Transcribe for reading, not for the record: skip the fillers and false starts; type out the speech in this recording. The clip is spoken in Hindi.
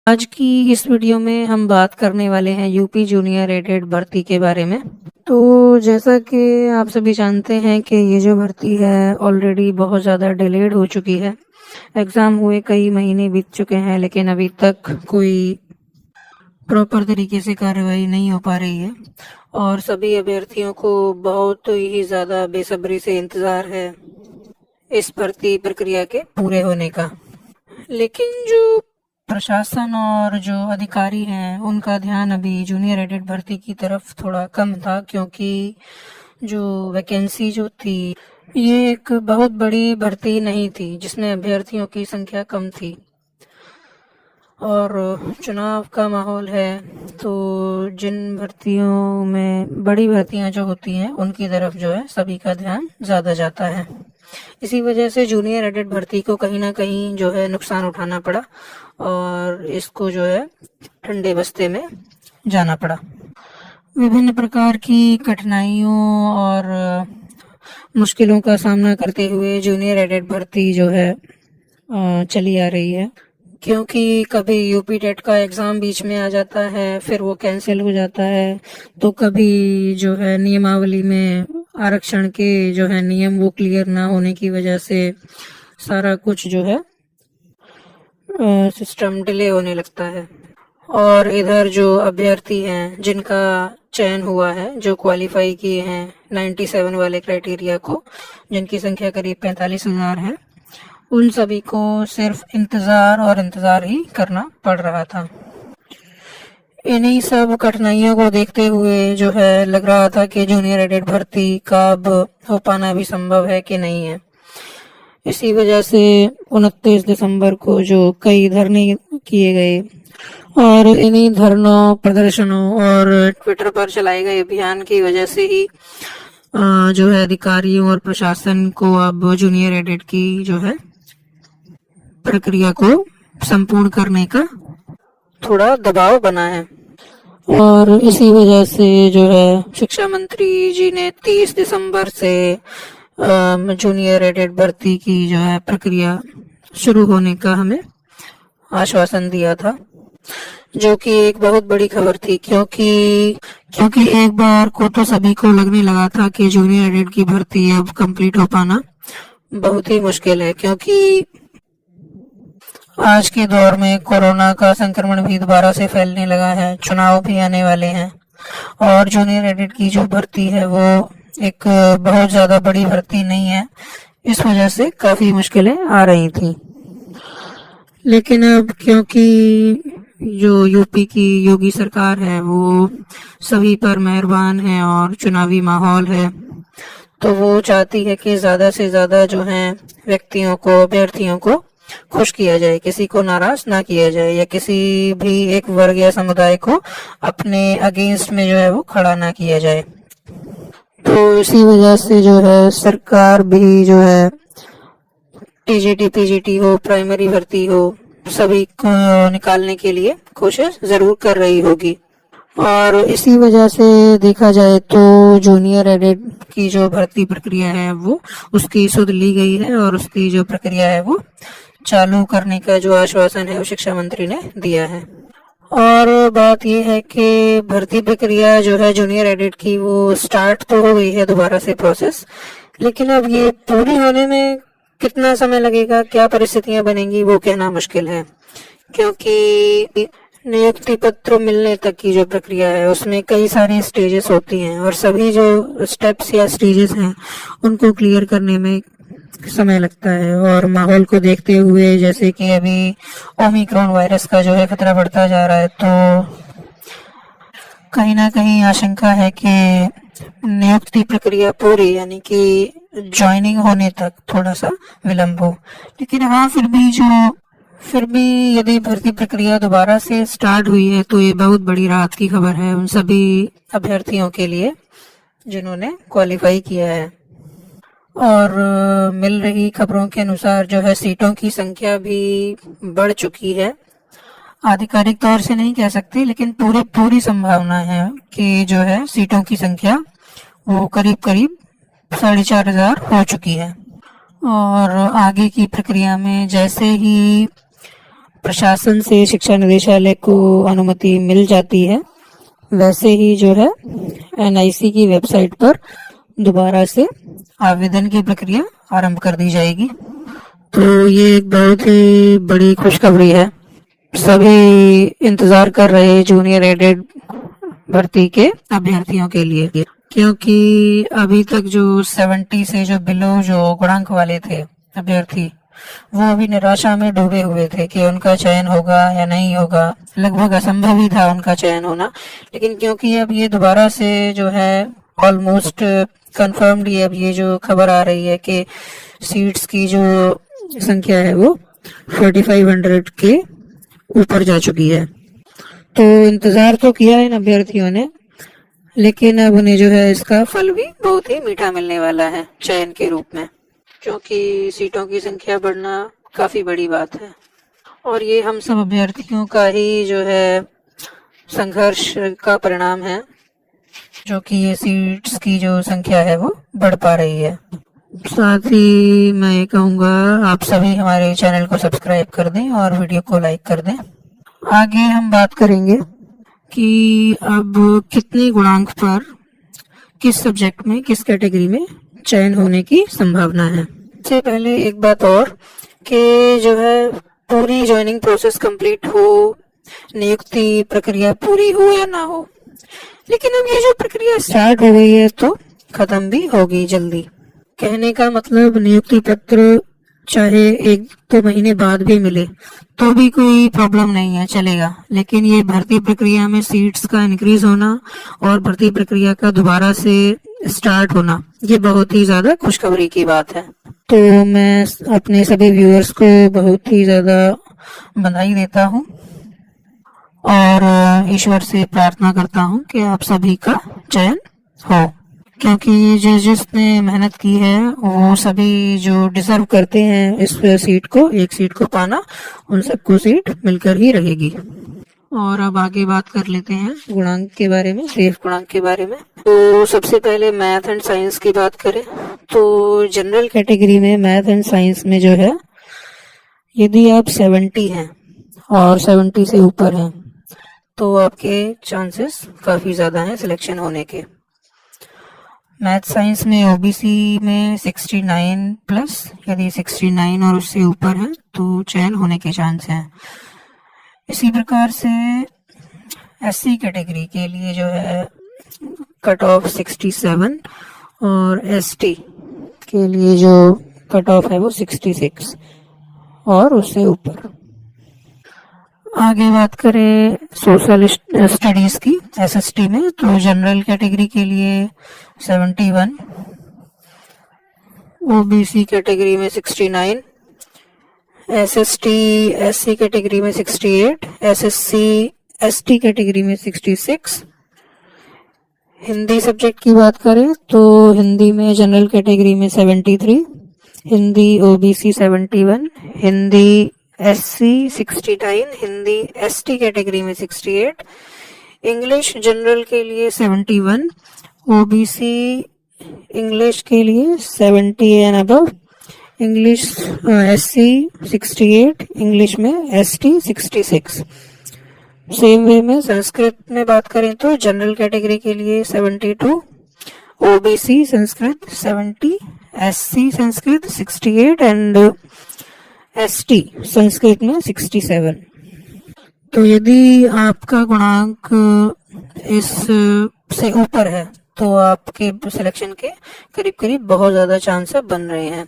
आज की इस वीडियो में हम बात करने वाले हैं यूपी जूनियर एडेड भर्ती के बारे में। तो जैसा कि आप सभी जानते हैं कि ये जो भर्ती है ऑलरेडी बहुत ज़्यादा डिलेड हो चुकी है। एग्ज़ाम हुए कई महीने बीत चुके हैं, लेकिन अभी तक कोई प्रॉपर तरीके से कार्रवाई नहीं हो पा रही है और सभी अभ्यर्थियों को बहुत ही ज़्यादा बेसब्री से इंतज़ार है इस भर्ती प्रक्रिया के पूरे होने का। लेकिन जो प्रशासन और जो अधिकारी हैं उनका ध्यान अभी जूनियर एडेड भर्ती की तरफ थोड़ा कम था, क्योंकि जो वैकेंसी जो थी ये एक बहुत बड़ी भर्ती नहीं थी जिसमें अभ्यर्थियों की संख्या कम थी और चुनाव का माहौल है, तो जिन भर्तियों में बड़ी भर्तियां जो होती हैं उनकी तरफ जो है सभी का ध्यान ज़्यादा जाता है। इसी वजह से जूनियर एडेड भर्ती को कहीं ना कहीं जो है नुकसान उठाना पड़ा और इसको जो है ठंडे बस्ते में जाना पड़ा। विभिन्न प्रकार की कठिनाइयों और मुश्किलों का सामना करते हुए जूनियर एडेड भर्ती जो है चली आ रही है, क्योंकि कभी यूपी टेट का एग्ज़ाम बीच में आ जाता है, फिर वो कैंसिल हो जाता है, तो कभी जो है नियमावली में आरक्षण के जो है नियम वो क्लियर ना होने की वजह से सारा कुछ जो है सिस्टम डिले होने लगता है। और इधर जो अभ्यर्थी हैं जिनका चयन हुआ है, जो क्वालिफाई किए हैं 97 वाले क्राइटेरिया को, जिनकी संख्या करीब 45,000 है, उन सभी को सिर्फ इंतज़ार और इंतज़ार ही करना पड़ रहा था। इन्हीं सब कठिनाइयों को देखते हुए जो है लग रहा था कि जूनियर एडेड भर्ती का अब हो पाना भी संभव है कि नहीं है। इसी वजह से 29 दिसंबर को जो कई धरने किए गए और इन्हीं धरनों, प्रदर्शनों और ट्विटर पर चलाए गए अभियान की वजह से ही जो है अधिकारियों और प्रशासन को अब जूनियर एडेड की जो है प्रक्रिया को संपूर्ण करने का थोड़ा दबाव बना है। और इसी वजह से जो है शिक्षा मंत्री जी ने 30 दिसंबर से जूनियर एडेड भर्ती की जो है प्रक्रिया शुरू होने का हमें आश्वासन दिया था, जो कि एक बहुत बड़ी खबर थी, क्योंकि एक बार को तो सभी को लगने लगा था कि जूनियर एडेड की भर्ती अब कंप्लीट हो पाना बहुत ही मुश्किल है, क्योंकि आज के दौर में कोरोना का संक्रमण भी दोबारा से फैलने लगा है, चुनाव भी आने वाले हैं और जूनियर एडेड की जो भर्ती है वो एक बहुत ज़्यादा बड़ी भर्ती नहीं है, इस वजह से काफ़ी मुश्किलें आ रही थी। लेकिन अब क्योंकि जो यूपी की योगी सरकार है वो सभी पर मेहरबान है और चुनावी माहौल है, तो वो चाहती है कि ज़्यादा से ज़्यादा जो है व्यक्तियों को, अभ्यर्थियों को खुश किया जाए, किसी को नाराज ना किया जाए या किसी भी एक वर्ग या समुदाय को अपने अगेंस्ट में जो है वो खड़ा ना किया जाए। तो इसी वजह से जो है सरकार भी जो है टीजीटी, पीजीटी हो, प्राइमरी भर्ती हो, सभी को निकालने के लिए कोशिश जरूर कर रही होगी। और इसी वजह से देखा जाए तो जूनियर एडेड की जो भर्ती प्रक्रिया है वो उसकी सुध ली गई है और उसकी जो प्रक्रिया है वो चालू करने का जो आश्वासन है वो शिक्षा मंत्री ने दिया है। और बात यह है कि भर्ती प्रक्रिया जो है जूनियर एडेड की वो स्टार्ट तो हो गई है दोबारा से प्रोसेस, लेकिन अब ये पूरी होने में कितना समय लगेगा, क्या परिस्थितियां बनेंगी, वो कहना मुश्किल है, क्योंकि नियुक्ति पत्र मिलने तक की जो प्रक्रिया है उसमें कई सारी स्टेजेस होती हैं और सभी जो स्टेप्स या स्टेजेस हैं उनको क्लियर करने में समय लगता है। और माहौल को देखते हुए, जैसे कि अभी ओमिक्रॉन वायरस का जो है खतरा बढ़ता जा रहा है, तो कहीं ना कहीं आशंका है कि नियुक्ति प्रक्रिया पूरी यानी कि ज्वाइनिंग होने तक थोड़ा सा विलंब हो। लेकिन हाँ, फिर भी यदि भर्ती प्रक्रिया दोबारा से स्टार्ट हुई है तो ये बहुत बड़ी राहत की खबर है उन सभी अभ्यर्थियों के लिए जिन्होंने क्वालिफाई किया है। और मिल रही खबरों के अनुसार जो है सीटों की संख्या भी बढ़ चुकी है। आधिकारिक तौर से नहीं कह सकते, लेकिन पूरी संभावना है कि जो है सीटों की संख्या वो करीब 4,500 हो चुकी है। और आगे की प्रक्रिया में जैसे ही प्रशासन से शिक्षा निदेशालय को अनुमति मिल जाती है, वैसे ही जो है एनआईसी की वेबसाइट पर दोबारा से आवेदन की प्रक्रिया आरंभ कर दी जाएगी। तो ये एक बहुत ही बड़ी खुशखबरी है सभी इंतजार कर रहे जूनियर एडेड भर्ती के अभ्यर्थियों के लिए, क्योंकि अभी तक जो 70 से जो बिलो जो गुणांक वाले थे अभ्यर्थी, वो अभी निराशा में डूबे हुए थे कि उनका चयन होगा या नहीं होगा। लगभग असंभव ही था उनका चयन होना, लेकिन क्योंकि अब ये दोबारा से जो है ऑलमोस्ट कंफर्म्ड, ये अब ये जो खबर आ रही है कि सीट्स की जो संख्या है वो 4500 के ऊपर जा चुकी है। तो इंतजार तो किया इन अभ्यर्थियों ने, लेकिन अब उन्हें जो है इसका फल भी बहुत ही मीठा मिलने वाला है चयन के रूप में, क्योंकि सीटों की संख्या बढ़ना काफी बड़ी बात है और ये हम सब अभ्यर्थियों का ही जो है संघर्ष का परिणाम है, जो कि ये सीट्स की जो संख्या है वो बढ़ पा रही है। साथ ही मैं ये कहूँगा आप सभी हमारे चैनल को सब्सक्राइब कर दें और वीडियो को लाइक कर दें। आगे हम बात करेंगे कि अब कितने गुणांक पर किस सब्जेक्ट में किस कैटेगरी में चयन होने की संभावना है। इससे पहले एक बात और कि जो है पूरी ज्वाइनिंग प्रोसेस कंप्लीट हो, नियुक्ति प्रक्रिया पूरी हो या ना हो, लेकिन अब ये जो प्रक्रिया स्टार्ट हो गई है तो खत्म भी होगी जल्दी। कहने का मतलब नियुक्ति पत्र चाहे 1-2 महीने बाद भी मिले तो भी कोई प्रॉब्लम नहीं है, चलेगा। लेकिन ये भर्ती प्रक्रिया में सीट्स का इंक्रीज होना और भर्ती प्रक्रिया का दोबारा से स्टार्ट होना, ये बहुत ही ज्यादा खुशखबरी की बात है। तो मैं अपने सभी व्यूअर्स को बहुत ही ज्यादा बधाई देता हूँ और ईश्वर से प्रार्थना करता हूँ कि आप सभी का चयन हो, क्योंकि जिसने मेहनत की है वो सभी जो डिजर्व करते हैं इस सीट को, एक सीट को पाना, उन सबको सीट मिलकर ही रहेगी। और अब आगे बात कर लेते हैं गुणांक के बारे में, सेफ गुणांक के बारे में। तो सबसे पहले मैथ एंड साइंस की बात करें तो जनरल कैटेगरी में मैथ एंड साइंस में जो है यदि आप 70 हैं और 70 से ऊपर हैं तो आपके चांसेस काफी ज्यादा हैं सिलेक्शन होने के। मैथ साइंस में ओबीसी में 69 प्लस, यदि 69 और उससे ऊपर है तो चयन होने के चांस हैं। इसी प्रकार से एससी कैटेगरी के लिए जो है कट ऑफ 67 और एसटी के लिए जो कट ऑफ है वो 66 और उससे ऊपर। आगे बात करें सोशल स्टडीज की एसएसटी में तो जनरल कैटेगरी के लिए 71, ओबीसी कैटेगरी में 69, एसएसटी एससी कैटेगरी में 68, एसएससी एसटी कैटेगरी में 66। हिंदी सब्जेक्ट की बात करें तो हिंदी में जनरल कैटेगरी में 73, Hindi OBC 71, Hindi SC 69, Hindi ST category में 68, इंग्लिश जनरल के लिए 71, ओबीसी इंग्लिश के लिए 70 and above, English SC 68, English में एसटी 66। सेम वे में संस्कृत में बात करें तो जनरल कैटेगरी के लिए 72, OBC Sanskrit 70, SC Sanskrit 68 and ST Sanskrit में 67। तो यदि आपका गुणांक इस से ऊपर है तो आपके सिलेक्शन के करीब करीब बहुत ज्यादा चांस बन रहे हैं।